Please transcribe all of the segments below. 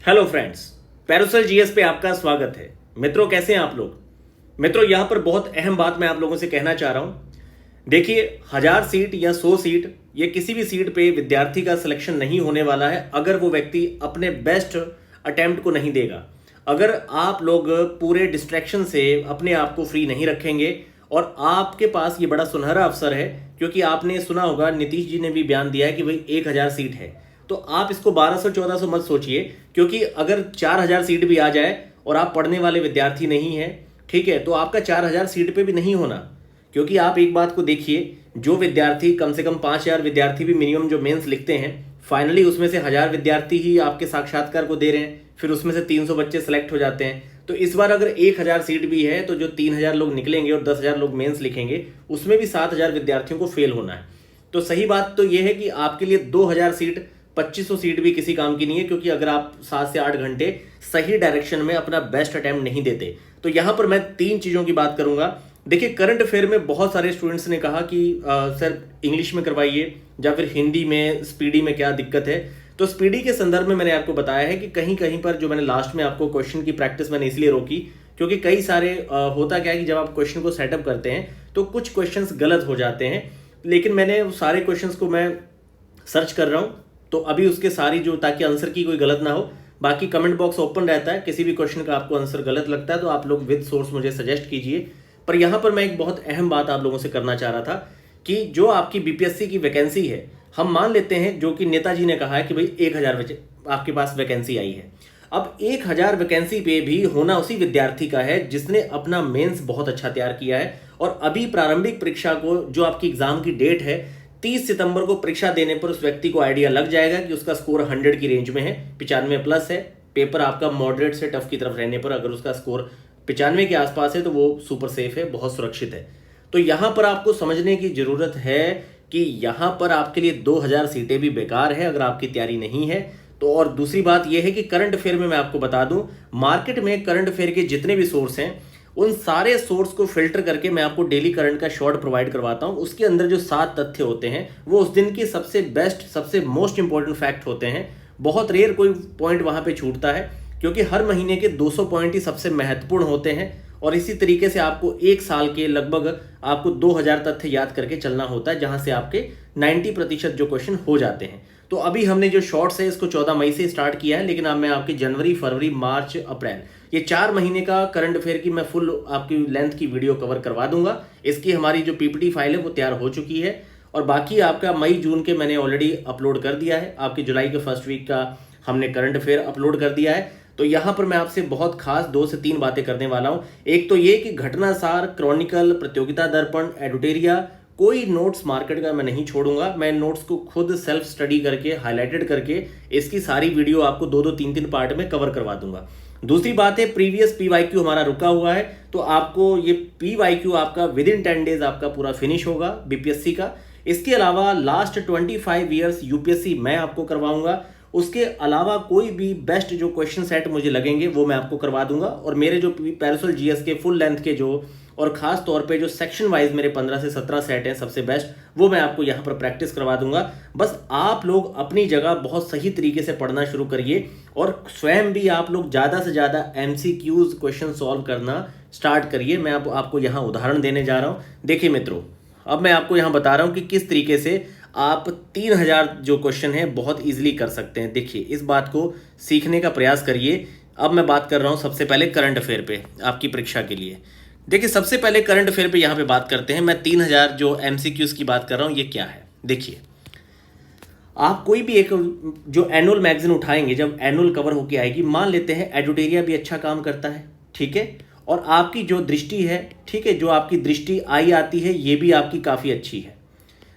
Hello friends, पैरोसल GS पे आपका स्वागत है। मित्रों, कैसे हैं आप लोग? मित्रों, यहां पर बहुत अहम बात मैं आप लोगों से कहना चाह रहा हूं। देखिए, 1000 सीट या 100 सीट ये किसी भी सीट पे विद्यार्थी का सिलेक्शन नहीं होने वाला है अगर वो व्यक्ति अपने बेस्ट अटेम्प्ट को नहीं देगा। अगर आप लोग पूरे डिस्ट्रैक्शन से अपने आप को फ्री नहीं रखेंगे और आपके पास ये बड़ा सुनहरा अवसर है, क्योंकि आपने सुना होगा नीतीश जी ने भी बयान दिया है कि भाई 1000 सीट है, तो आप इसको 1200-1400 मत सोचिए, क्योंकि अगर 4000 सीट भी आ जाए और आप पढ़ने वाले विद्यार्थी नहीं हैं, ठीक है, तो आपका 4000 सीट पे भी नहीं होना। क्योंकि आप एक बात को देखिए, जो विद्यार्थी कम से कम 5000 विद्यार्थी भी मिनिमम जो मेंस लिखते हैं, फाइनली उसमें से 1000 विद्यार्थी ही आपके साक्षात्कार को दे रहे हैं, फिर उसमें से 300 बच्चे सेलेक्ट हो जाते हैं। तो इस बार अगर 1000 सीट भी है तो जो 3000 लोग निकलेंगे और 10,000 लोग मेंस लिखेंगे, उसमें भी 7000 विद्यार्थियों को फेल होना है। तो सही बात तो यह है कि आपके लिए 2000 सीट 2500 सीट भी किसी काम की नहीं है, क्योंकि अगर आप 7 से 8 घंटे सही डायरेक्शन में अपना बेस्ट अटेम्प्ट नहीं देते। तो यहां पर मैं 3 चीजों की बात करूंगा। देखिए, करंट अफेयर में बहुत सारे स्टूडेंट्स ने कहा कि सर इंग्लिश में करवाइए या फिर हिंदी में, स्पीडी में क्या दिक्कत है। तो स्पीडी के संदर्भ में मैंने आपको बताया है कि कहीं कहीं पर जो मैंने लास्ट में आपको क्वेश्चन की प्रैक्टिस मैंने इसलिए रोकी, क्योंकि कई सारे होता क्या है कि जब आप क्वेश्चन को सेटअप करते हैं तो कुछ क्वेश्चंस गलत हो जाते हैं। लेकिन मैंने सारे क्वेश्चंस को मैं सर्च कर रहा हूं, तो अभी उसके सारी जो, ताकि आंसर की कोई गलत ना हो। बाकी कमेंट बॉक्स ओपन रहता है, किसी भी क्वेश्चन का आपको आंसर गलत लगता है तो आप लोग विद सोर्स मुझे सजेस्ट कीजिए। पर यहां पर मैं एक बहुत अहम बात आप लोगों से करना चाह रहा था कि जो आपकी बीपीएससी की वैकेंसी है, हम मान लेते हैं जो कि नेताजी ने कहा है कि भाई 1000 आपके पास वैकेंसी आई है। अब 1000 वैकेंसी पे भी होना उसी विद्यार्थी का है जिसने अपना मेंस बहुत अच्छा तैयार किया है। और अभी प्रारंभिक परीक्षा को, जो आपकी एग्जाम की डेट है 30 सितंबर को, परीक्षा देने पर उस व्यक्ति को आइडिया लग जाएगा कि उसका स्कोर 100 की रेंज में है, 95 प्लस है। पेपर आपका मॉडरेट से टफ की तरफ रहने पर अगर उसका स्कोर 95 के आसपास है तो वो सुपर सेफ है, बहुत सुरक्षित है। तो यहां पर आपको समझने की जरूरत है कि यहां पर आपके लिए 2000 सीटें भी बेकार है अगर आपकी तैयारी नहीं है तो। और दूसरी बात यह है कि करंट अफेयर में मैं आपको बता दूं, मार्केट में करंट अफेयर के जितने भी सोर्स हैं, उन सारे सोर्स को फिल्टर करके मैं आपको डेली करंट का शॉर्ट प्रोवाइड करवाता हूं। उसके अंदर जो 7 तथ्य होते हैं वो उस दिन की सबसे बेस्ट, सबसे मोस्ट इंपॉर्टेंट फैक्ट होते हैं। बहुत रेयर कोई पॉइंट वहां पे छूटता है, क्योंकि हर महीने के 200 पॉइंट ही सबसे महत्वपूर्ण होते हैं। और इसी तरीके से आपको 1 साल के लगभग आपको 2000 तथ्य याद करके चलना होता है, जहां से आपके 90% जो क्वेश्चन हो जाते हैं। तो अभी हमने जो शॉर्ट्स है इसको 14 मई से स्टार्ट किया है, लेकिन अब मैं आपकी जनवरी, फरवरी, मार्च, अप्रैल, ये 4 महीने का करंट अफेयर की मैं फुल आपकी लेंथ की वीडियो कवर करवा दूंगा। इसकी हमारी जो पीपीटी फाइल है वो तैयार हो चुकी है, और बाकी आपका मई जून के मैंने ऑलरेडी अपलोड कर दिया है। आपकी जुलाई के फर्स्ट वीक का हमने करंट अफेयर अपलोड कर दिया है। तो यहां पर मैं आपसे बहुत खास 2 से 3 बातें करने वाला हूं। एक तो ये कि घटनासार, क्रॉनिकल, प्रतियोगिता दर्पण, एडुटेरिया, कोई नोट्स मार्केट का मैं नहीं छोड़ूंगा। मैं नोट्स को खुद सेल्फ स्टडी करके, हाईलाइटेड करके, इसकी सारी वीडियो आपको 2-2, 3-3 पार्ट में कवर करवा दूंगा। दूसरी बात है, प्रीवियस पीवाईक्यू हमारा रुका हुआ है, तो आपको ये पीवाईक्यू आपका विद इन 10 डेज आपका पूरा फिनिश होगा बीपीएससी का। इसके अलावा लास्ट 25 ईयर्स यूपीएससी मैं आपको करवाऊंगा। उसके अलावा कोई भी बेस्ट जो क्वेश्चन सेट मुझे लगेंगे वो मैं आपको करवा दूंगा। और मेरे जो पैरासोल जीएस के फुल लेंथ के जो, और खास तौर पे जो सेक्शन वाइज मेरे 15 से 17 सेट हैं सबसे बेस्ट, वो मैं आपको यहाँ पर प्रैक्टिस करवा दूंगा। बस आप लोग अपनी जगह बहुत सही तरीके से पढ़ना शुरू करिए, और स्वयं भी आप लोग ज़्यादा से ज़्यादा एमसीक्यूज क्वेश्चन सॉल्व करना स्टार्ट करिए। मैं अब आपको यहाँ उदाहरण देने जा रहा हूँ। देखिए मित्रों, अब मैं आपको यहाँ बता रहा हूँ कि किस तरीके से आप 3000 जो क्वेश्चन है बहुत इजीली कर सकते हैं। देखिए, इस बात को सीखने का प्रयास करिए। अब मैं बात कर रहा हूँ सबसे पहले करंट अफेयर पे आपकी परीक्षा के लिए। देखिए, सबसे पहले करंट अफेयर पे यहाँ पे बात करते हैं। मैं 3000 जो एमसीक्यूज की बात कर रहा हूँ, ये क्या है। देखिए, आप कोई भी एक जो एनुअल मैगजीन उठाएंगे, जब एनुअल कवर होके आएगी, मान लेते हैं एडुटेरिया भी अच्छा काम करता है, ठीक है, और आपकी जो दृष्टि है, ठीक है, जो आपकी दृष्टि आई आती है, ये भी आपकी काफ़ी अच्छी है।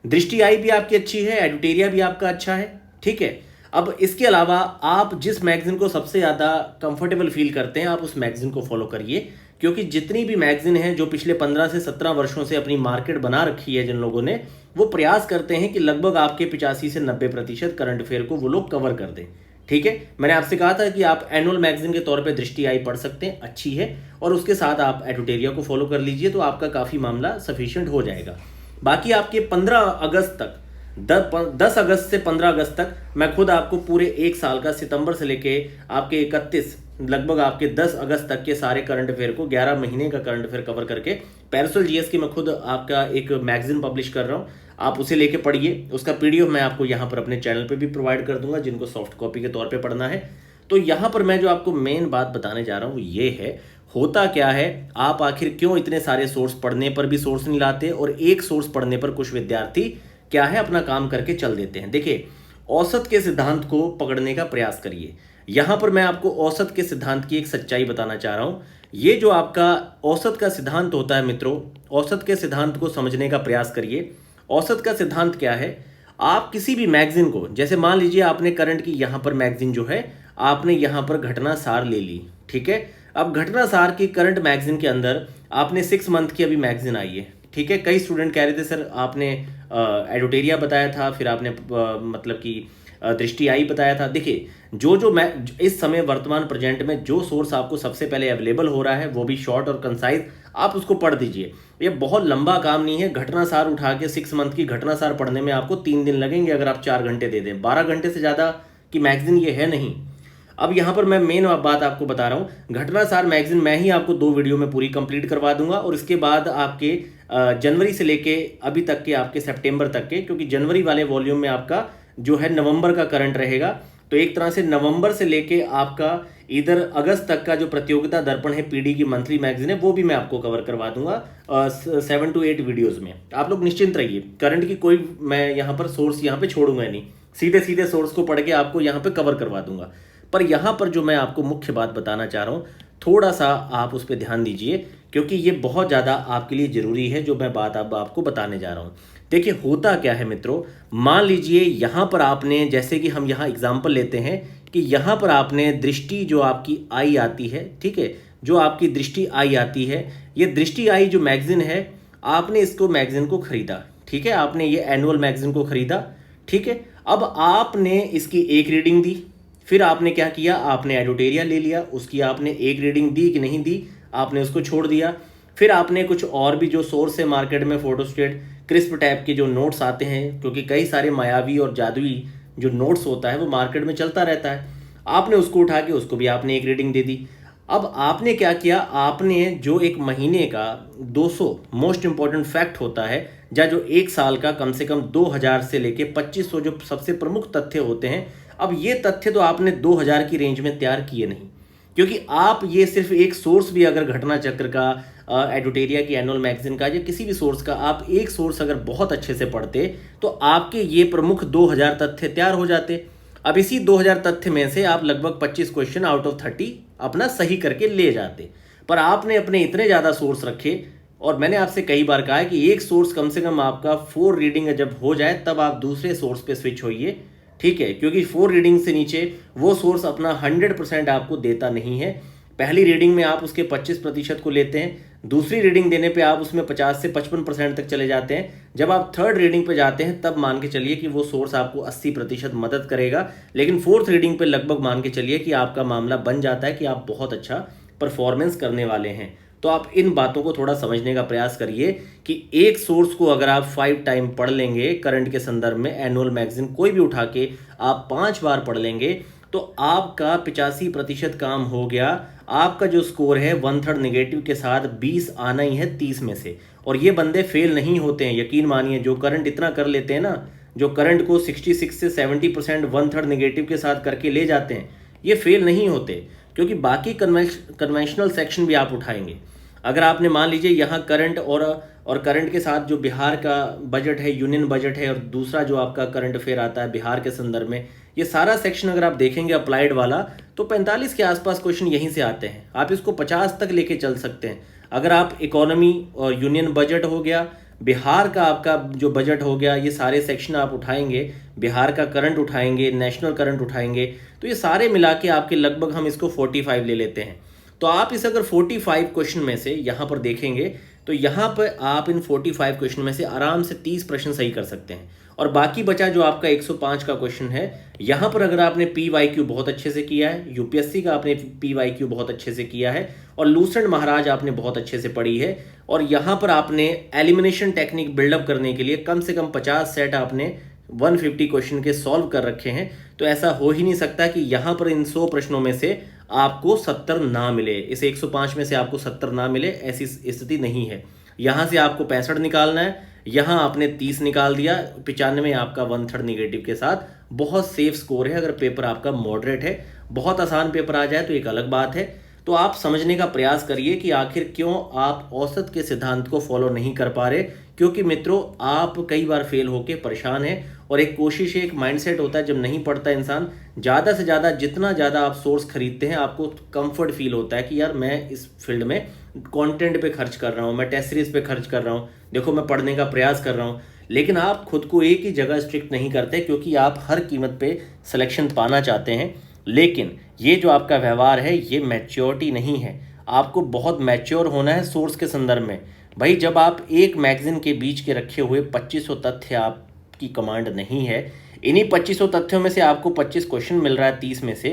दृष्टि आई भी आपकी अच्छी है, एडुटेरिया भी आपका अच्छा है, ठीक है। अब इसके अलावा आप जिस मैगजीन को सबसे ज़्यादा कंफर्टेबल फील करते हैं, आप उस मैगजीन को फॉलो करिए, क्योंकि जितनी भी मैगजीन है जो पिछले 15 से 17 वर्षों से अपनी मार्केट बना रखी है जिन लोगों ने, वो प्रयास करते हैं कि लगभग आपके 85 से 90% करंट अफेयर को वो लोग कवर कर दें, ठीक है। मैंने आपसे कहा था कि आप एनुअल मैगजीन के तौर पे दृष्टि आई पढ़ सकते हैं, अच्छी है, और उसके साथ आप एडुटेरिया को फॉलो कर लीजिए, तो आपका काफ़ी मामला सफिशिएंट हो जाएगा। बाकी आपके 15 अगस्त तक 10 अगस्त से 15 अगस्त तक मैं खुद आपको पूरे एक साल का, सितंबर से लेके आपके 31 लगभग आपके 10 अगस्त तक के सारे करंट अफेयर को, 11 महीने का करंट अफेयर कवर करके पैरासोल जीएस की मैं खुद आपका एक मैगजीन पब्लिश कर रहा हूँ। आप उसे लेके पढ़िए। उसका पीडीएफ मैं आपको यहाँ पर अपने चैनल पे भी प्रोवाइड कर दूंगा, जिनको सॉफ्ट कॉपी के तौर पे पढ़ना है। तो यहाँ पर मैं जो आपको मेन बात बताने जा रहा हूँ वो ये है, होता क्या है, आप आखिर क्यों इतने सारे सोर्स पढ़ने पर भी सोर्स नहीं लाते, और एक सोर्स पढ़ने पर कुछ विद्यार्थी क्या है अपना काम करके चल देते हैं। देखिए, औसत के सिद्धांत को पकड़ने का प्रयास करिए। यहां पर मैं आपको औसत के सिद्धांत की एक सच्चाई बताना चाह रहा हूं। ये जो आपका औसत का सिद्धांत होता है मित्रों, औसत के सिद्धांत को समझने का प्रयास करिए। औसत का सिद्धांत क्या है, आप किसी भी मैगजीन को, जैसे मान लीजिए आपने करंट की यहां पर मैगजीन जो है, आपने यहां पर घटना सार ले ली, ठीक है। अब घटना सार की करंट मैगजीन के अंदर आपने 6 मंथ की अभी मैगजीन आई है, ठीक है। कई स्टूडेंट कह रहे थे सर आपने एडोटेरिया बताया था, फिर आपने मतलब कि दृष्टि आई बताया था। देखिए, जो मैं इस समय वर्तमान प्रेजेंट में जो सोर्स आपको सबसे पहले अवेलेबल हो रहा है वो भी शॉर्ट और कंसाइज, आप उसको पढ़ दीजिए। ये बहुत लंबा काम नहीं है। घटना सार उठा के 6 मंथ की घटना सार पढ़ने में आपको 3 दिन लगेंगे अगर आप 4 घंटे दे दें। 12 घंटे से ज़्यादा की मैगजीन ये है नहीं। अब यहाँ पर मैं मेन बात आपको बता रहा हूँ, घटना सार मैगजीन मैं ही आपको 2 वीडियो में पूरी कंप्लीट करवा दूंगा, और इसके बाद आपके जनवरी से लेके अभी तक के आपके सितंबर तक के, क्योंकि जनवरी वाले वॉल्यूम में आपका जो है नवंबर का करंट रहेगा, तो एक तरह से नवंबर से लेके आपका इधर अगस्त तक का जो प्रतियोगिता दर्पण है, पीडी की मंथली मैगजीन है, वो भी मैं आपको कवर करवा दूंगा 7 to 8 वीडियोस में। आप लोग निश्चिंत रहिए, करंट की कोई मैं यहाँ पर सोर्स यहाँ पे छोड़ूंगा नहीं, सीधे सीधे सोर्स को पढ़ के आपको यहाँ पे कवर करवा दूंगा। पर यहाँ पर जो मैं आपको मुख्य बात बताना चाह रहा हूँ, थोड़ा सा आप उस पर ध्यान दीजिए, क्योंकि ये बहुत ज़्यादा आपके लिए ज़रूरी है जो मैं बात अब आपको बताने जा रहा हूँ। देखिए, होता क्या है मित्रों, मान लीजिए यहाँ पर आपने, जैसे कि हम यहाँ एग्जाम्पल लेते हैं कि यहाँ पर आपने दृष्टि जो आपकी आई आती है, ठीक है, जो आपकी दृष्टि आई आती है, ये दृष्टि आई जो मैगजीन है, आपने इसको मैगजीन को खरीदा, ठीक है, आपने ये एनुअल मैगजीन को खरीदा, ठीक है। अब आपने इसकी एक रीडिंग दी, फिर आपने क्या किया, आपने एडोटेरिया ले लिया, उसकी आपने एक रीडिंग दी कि नहीं दी, आपने उसको छोड़ दिया। फिर आपने कुछ और भी जो सोर्स है मार्केट में, फोटोस्टेट, क्रिस्प टाइप के जो नोट्स आते हैं, क्योंकि कई सारे मायावी और जादुई जो नोट्स होता है वो मार्केट में चलता रहता है, आपने उसको उठा के उसको भी आपने एक रीडिंग दे दी। अब आपने क्या किया, आपने जो एक महीने का 200 मोस्ट इंपॉर्टेंट फैक्ट होता है, या जो एक साल का कम से कम 2000 से लेके 2500 जो सबसे प्रमुख तथ्य होते हैं, अब ये तथ्य तो आपने 2000 की रेंज में तैयार किए नहीं, क्योंकि आप ये सिर्फ एक सोर्स भी अगर घटना चक्र का, एडोटेरिया की एनुअल मैगजीन का, या किसी भी सोर्स का आप एक सोर्स अगर बहुत अच्छे से पढ़ते तो आपके ये प्रमुख 2000 तथ्य तैयार हो जाते। अब इसी 2000 तथ्य में से आप लगभग 25 क्वेश्चन आउट ऑफ 30 अपना सही करके ले जाते, पर आपने अपने इतने ज़्यादा सोर्स रखे। और मैंने आपसे कई बार कहा है कि एक सोर्स कम से कम आपका 4 रीडिंग जब हो जाए तब आप दूसरे सोर्स पे स्विच होइए, ठीक है, क्योंकि 4 रीडिंग से नीचे वो सोर्स अपना 100% आपको देता नहीं है। पहली रीडिंग में आप उसके 25% को लेते हैं, दूसरी रीडिंग देने पे आप उसमें 50 से 55% तक चले जाते हैं। जब आप थर्ड रीडिंग पे जाते हैं तब मान के चलिए कि वो सोर्स आपको 80% मदद करेगा, लेकिन फोर्थ रीडिंग पे लगभग मान के चलिए कि आपका मामला बन जाता है कि आप बहुत अच्छा परफॉर्मेंस करने वाले हैं। तो आप इन बातों को थोड़ा समझने का प्रयास करिए कि एक सोर्स को अगर आप 5 टाइम पढ़ लेंगे करंट के संदर्भ में, एनुअल मैगजीन कोई भी उठा के आप 5 बार पढ़ लेंगे तो आपका 85% काम हो गया। आपका जो स्कोर है 1/3 नेगेटिव के साथ 20 आना ही है 30 में से। और ये बंदे फेल नहीं होते हैं, यकीन मानिए, जो करंट इतना कर लेते हैं ना, जो करंट को 66 से 70% 1/3 नेगेटिव के साथ करके ले जाते हैं, ये फेल नहीं होते, क्योंकि बाकी कन्वेंशनल सेक्शन भी आप उठाएंगे। अगर आपने मान लीजिए यहाँ करंट और करंट के साथ जो बिहार का बजट है, यूनियन बजट है, और दूसरा जो आपका करंट अफेयर आता है बिहार के संदर्भ में, ये सारा सेक्शन अगर आप देखेंगे अप्लाइड वाला, तो 45 के आसपास क्वेश्चन यहीं से आते हैं। आप इसको 50 तक लेके चल सकते हैं। अगर आप इकोनॉमी और यूनियन बजट हो गया, बिहार का आपका जो बजट हो गया, ये सारे सेक्शन आप उठाएंगे, बिहार का करंट उठाएंगे, नेशनल करंट उठाएंगे, तो ये सारे मिला के आपके लगभग हम इसको 45 ले लेते हैं। तो आप इस अगर 45 क्वेश्चन में से यहाँ पर देखेंगे तो यहाँ पर आप इन 45 क्वेश्चन में से आराम से 30 प्रश्न सही कर सकते हैं। और बाकी बचा जो आपका 105 का क्वेश्चन है, यहाँ पर अगर आपने PYQ बहुत अच्छे से किया है, यूपीएससी का आपने PYQ बहुत अच्छे से किया है, और लूसेंट महाराज आपने बहुत अच्छे से पढ़ी है, और यहाँ पर आपने एलिमिनेशन टेक्निक बिल्डअप करने के लिए कम से कम 50 सेट आपने 150 क्वेश्चन के सॉल्व कर रखे हैं, तो ऐसा हो ही नहीं सकता कि यहाँ पर इन 100 प्रश्नों में से आपको 70 ना मिले, इस 105 में से आपको 70 ना मिले, ऐसी स्थिति नहीं है। यहाँ से आपको 65 निकालना है, यहाँ आपने 30 निकाल दिया, 95 आपका 1/3 निगेटिव के साथ बहुत सेफ स्कोर है। अगर पेपर आपका मॉडरेट है, बहुत आसान पेपर आ जाए तो एक अलग बात है। तो आप समझने का प्रयास करिए कि आखिर क्यों आप औसत के सिद्धांत को फॉलो नहीं कर पा रहे, क्योंकि मित्रों आप कई बार फेल होके परेशान हैं। और एक कोशिश, एक माइंडसेट होता है, जब नहीं पढ़ता इंसान, ज़्यादा से ज़्यादा जितना ज़्यादा आप सोर्स खरीदते हैं आपको कंफर्ट फील होता है कि यार मैं इस फील्ड में कंटेंट पे खर्च कर रहा हूँ, मैं टेस्ट सीरीज पे खर्च कर रहा हूँ, देखो मैं पढ़ने का प्रयास कर रहा हूँ। लेकिन आप खुद को एक ही जगह स्ट्रिक्ट नहीं करते, क्योंकि आप हर कीमत पे सिलेक्शन पाना चाहते हैं। लेकिन ये जो आपका व्यवहार है ये मैच्योरिटी नहीं है। आपको बहुत मैच्योर होना है सोर्स के संदर्भ में। भाई जब आप एक मैगजीन के बीच के रखे हुए 2500 तथ्य आपकी कमांड नहीं है, इन्हीं 2500 तथ्यों में से आपको 25 क्वेश्चन मिल रहा है 30 में से,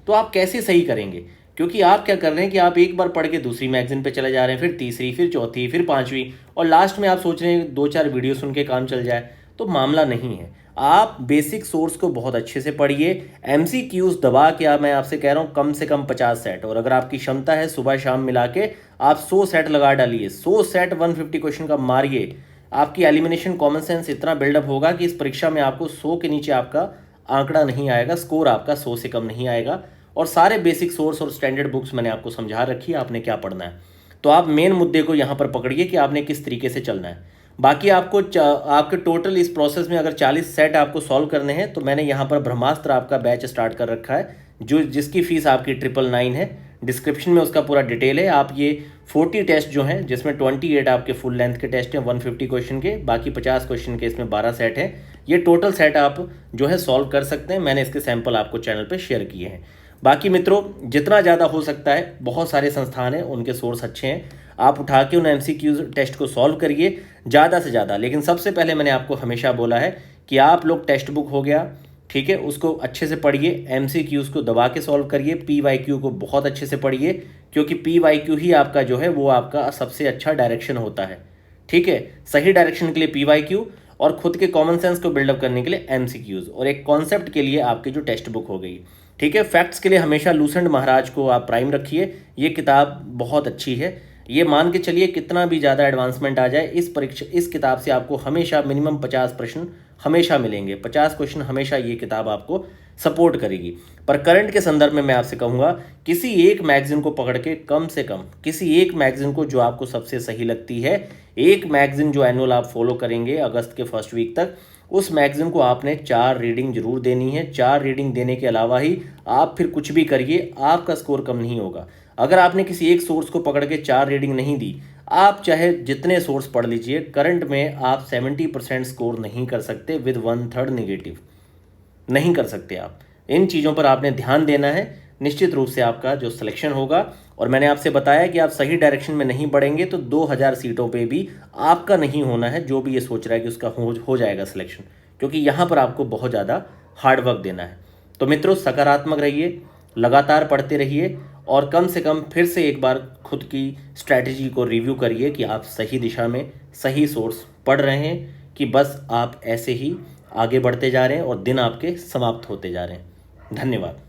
तो आप कैसे सही करेंगे? क्योंकि आप क्या कर रहे हैं कि आप एक बार पढ़ के दूसरी मैगजीन पे चले जा रहे हैं, फिर तीसरी, फिर चौथी, फिर पांचवी, और लास्ट में आप सोच रहे हैं 2-4 वीडियो सुन के काम चल जाए। तो मामला नहीं है। आप बेसिक सोर्स को बहुत अच्छे से पढ़िए, एमसीक्यूज दबा के, मैं आपसे कह रहा हूँ कम से कम 50 सेट, और अगर आपकी क्षमता है सुबह शाम मिला के आप 100 सेट लगा डालिए, 100 सेट 150 क्वेश्चन का मारिए। आपकी एलिमिनेशन कॉमन सेंस इतना बिल्डअप होगा कि इस परीक्षा में आपको 100 के नीचे आपका आंकड़ा नहीं आएगा, स्कोर आपका 100 से कम नहीं आएगा। और सारे बेसिक सोर्स और स्टैंडर्ड बुक्स मैंने आपको समझा रखी है, आपने क्या पढ़ना है। तो आप मेन मुद्दे को यहाँ पर पकड़िए कि आपने किस तरीके से चलना है। बाकी आपको आपके टोटल इस प्रोसेस में अगर 40 सेट आपको सॉल्व करने हैं, तो मैंने यहाँ पर ब्रह्मास्त्र आपका बैच स्टार्ट कर रखा है, जिसकी फीस आपकी 999 है। डिस्क्रिप्शन में उसका पूरा डिटेल है। आप ये 40 टेस्ट जो हैं, जिसमें 28 आपके फुल लेंथ के टेस्ट हैं 150 क्वेश्चन के, बाकी 50 क्वेश्चन के, इसमें 12 सेट हैं। ये टोटल सेट आप जो है सॉल्व कर सकते हैं। मैंने इसके सैंपल आपको चैनल पर शेयर किए हैं। बाकी मित्रों जितना ज़्यादा हो सकता है, बहुत सारे संस्थान हैं, उनके सोर्स अच्छे हैं, आप उठा के उन एमसीक्यू टेस्ट को सॉल्व करिए ज़्यादा से ज़्यादा। लेकिन सबसे पहले मैंने आपको हमेशा बोला है कि आप लोग टेक्स्ट बुक हो गया, ठीक है, उसको अच्छे से पढ़िए, एमसीक्यूज़ को दबा के सॉल्व करिए, पीवाईक्यू को बहुत अच्छे से पढ़िए, क्योंकि पीवाईक्यू ही आपका जो है वो आपका सबसे अच्छा डायरेक्शन होता है। ठीक है, सही डायरेक्शन के लिए पीवाईक्यू, और खुद के कॉमन सेंस को बिल्डअप करने के लिए एमसीक्यूज़, और एक कॉन्सेप्ट के लिए आपकी जो टेक्स्ट बुक हो गई। ठीक है, फैक्ट्स के लिए हमेशा लूसेंट महाराज को आप प्राइम रखिए, ये किताब बहुत अच्छी है। ये मान के चलिए कितना भी ज़्यादा एडवांसमेंट आ जाए, इस किताब से आपको हमेशा मिनिमम 50 प्रश्न हमेशा मिलेंगे, 50 क्वेश्चन हमेशा ये किताब आपको सपोर्ट करेगी। पर करंट के संदर्भ में मैं आपसे कहूँगा, किसी एक मैगजीन को पकड़ के, कम से कम किसी एक मैगजीन को जो आपको सबसे सही लगती है, एक मैगजीन जो एनुअल आप फॉलो करेंगे अगस्त के फर्स्ट वीक तक, उस मैगजीन को आपने 4 रीडिंग जरूर देनी है। 4 रीडिंग देने के अलावा ही आप फिर कुछ भी करिए, आपका स्कोर कम नहीं होगा। अगर आपने किसी एक सोर्स को पकड़ के 4 रीडिंग नहीं दी, आप चाहे जितने सोर्स पढ़ लीजिए, करंट में आप 70% स्कोर नहीं कर सकते विद 1/3 निगेटिव, नहीं कर सकते आप। इन चीज़ों पर आपने ध्यान देना है, निश्चित रूप से आपका जो सिलेक्शन होगा। और मैंने आपसे बताया कि आप सही डायरेक्शन में नहीं बढ़ेंगे तो 2000 सीटों पे भी आपका नहीं होना है, जो भी ये सोच रहा है कि उसका हो जाएगा सिलेक्शन, क्योंकि यहाँ पर आपको बहुत ज़्यादा हार्डवर्क देना है। तो मित्रों सकारात्मक रहिए, लगातार पढ़ते रहिए, और कम से कम फिर से एक बार खुद की स्ट्रैटेजी को रिव्यू करिए कि आप सही दिशा में सही सोर्स पढ़ रहे हैं, कि बस आप ऐसे ही आगे बढ़ते जा रहे हैं और दिन आपके समाप्त होते जा रहे हैं। धन्यवाद।